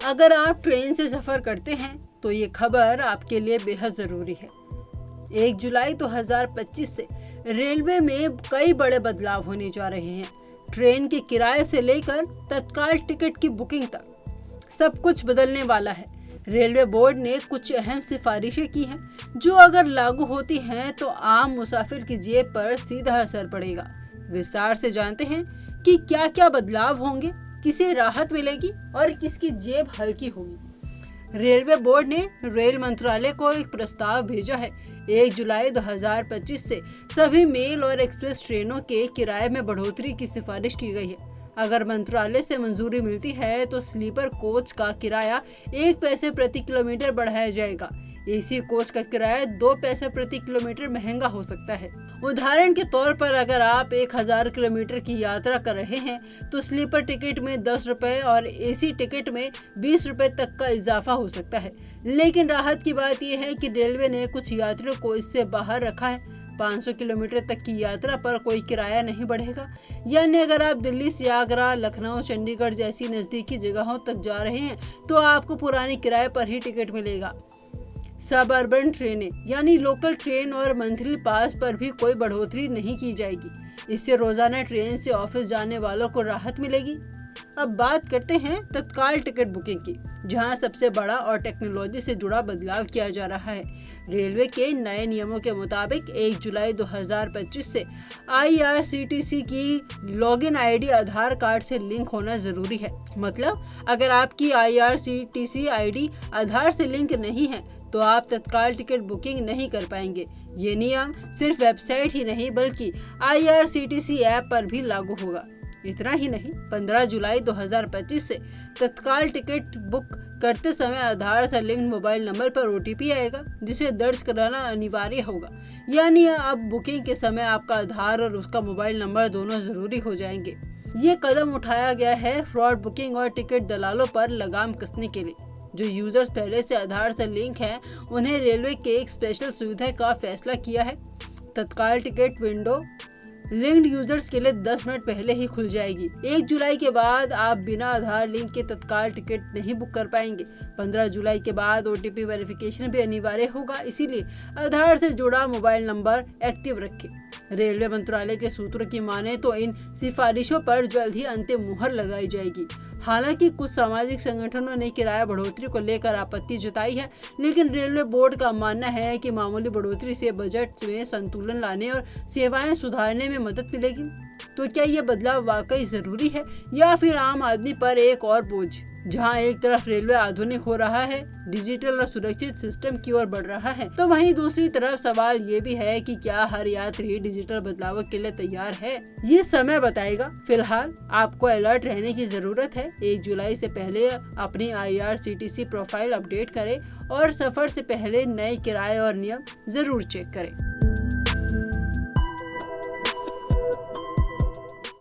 अगर आप ट्रेन से सफर करते हैं तो ये खबर आपके लिए बेहद जरूरी है। 1 जुलाई 2025 से रेलवे में कई बड़े बदलाव होने जा रहे हैं। ट्रेन के किराए से लेकर तत्काल टिकट की बुकिंग तक सब कुछ बदलने वाला है। रेलवे बोर्ड ने कुछ अहम सिफारिशें की हैं जो अगर लागू होती हैं तो आम मुसाफिर की जेब पर सीधा असर पड़ेगा। विस्तार से जानते हैं कि क्या क्या बदलाव होंगे, किसे राहत मिलेगी और किसकी जेब हल्की होगी। रेलवे बोर्ड ने रेल मंत्रालय को एक प्रस्ताव भेजा है। 1 जुलाई 2025 से सभी मेल और एक्सप्रेस ट्रेनों के किराए में बढ़ोतरी की सिफारिश की गई है। अगर मंत्रालय से मंजूरी मिलती है तो स्लीपर कोच का किराया 1 पैसे प्रति किलोमीटर बढ़ाया जाएगा। एसी कोच का किराया 2 पैसे प्रति किलोमीटर महंगा हो सकता है। उदाहरण के तौर पर अगर आप 1000 किलोमीटर की यात्रा कर रहे हैं तो स्लीपर टिकट में 10 रुपए और एसी टिकट में 20 रुपए तक का इजाफा हो सकता है। लेकिन राहत की बात यह है कि रेलवे ने कुछ यात्रियों को इससे बाहर रखा है। 500 किलोमीटर तक की यात्रा पर कोई किराया नहीं बढ़ेगा। यानी अगर आप दिल्ली से आगरा, लखनऊ, चंडीगढ़ जैसी नजदीकी जगहों तक जा रहे हैं तो आपको पुराने किराए पर ही टिकट मिलेगा। सब अर्बन ट्रेनें यानी लोकल ट्रेन और मंथली पास पर भी कोई बढ़ोतरी नहीं की जाएगी। इससे रोजाना ट्रेन से ऑफिस जाने वालों को राहत मिलेगी। अब बात करते हैं तत्काल टिकट बुकिंग की, जहां सबसे बड़ा और टेक्नोलॉजी से जुड़ा बदलाव किया जा रहा है। रेलवे के नए नियमों के मुताबिक 1 जुलाई 2025 से IRCTC की लॉगिन आईडी आधार कार्ड से लिंक होना जरूरी है। मतलब अगर आपकी IRCTC आईडी आधार से लिंक नहीं है तो आप तत्काल टिकट बुकिंग नहीं कर पाएंगे। ये नियम सिर्फ वेबसाइट ही नहीं बल्कि IRCTC ऐप पर भी लागू होगा। इतना ही नहीं, 15 जुलाई 2025 से तत्काल टिकट बुक करते समय आधार से लिंक्ड मोबाइल नंबर पर OTP आएगा, जिसे दर्ज कराना अनिवार्य होगा। यानी अब बुकिंग के समय आपका आधार और उसका मोबाइल नंबर दोनों जरूरी हो जाएंगे। ये कदम उठाया गया है फ्रॉड बुकिंग और टिकट दलालों पर लगाम कसने के लिए। जो यूजर्स पहले से आधार से लिंक हैं, उन्हें रेलवे के एक स्पेशल सुविधा का फैसला किया है। तत्काल टिकट विंडो लिंक्ड यूजर्स के लिए 10 मिनट पहले ही खुल जाएगी। 1 जुलाई के बाद आप बिना आधार लिंक के तत्काल टिकट नहीं बुक कर पाएंगे। 15 जुलाई के बाद OTP वेरिफिकेशन भी अनिवार्य होगा, इसीलिए आधार से जुड़ा मोबाइल नंबर एक्टिव रखें। रेलवे मंत्रालय के सूत्रों की माने तो इन सिफारिशों पर जल्द ही अंतिम मुहर लगाई जाएगी। हालांकि कुछ सामाजिक संगठनों ने किराया बढ़ोतरी को लेकर आपत्ति जताई है, लेकिन रेलवे बोर्ड का मानना है कि मामूली बढ़ोतरी से बजट में संतुलन लाने और सेवाएं सुधारने में मदद मिलेगी। तो क्या ये बदलाव वाकई जरूरी है या फिर आम आदमी पर एक और बोझ? जहां एक तरफ रेलवे आधुनिक हो रहा है, डिजिटल और सुरक्षित सिस्टम की ओर बढ़ रहा है, तो वहीं दूसरी तरफ सवाल ये भी है कि क्या हर यात्री डिजिटल बदलावों के लिए तैयार है? ये समय बताएगा। फिलहाल आपको अलर्ट रहने की जरूरत है। 1 जुलाई से पहले अपनी IRCTC प्रोफाइल अपडेट करें और सफर से पहले नए किराए और नियम जरूर चेक करें।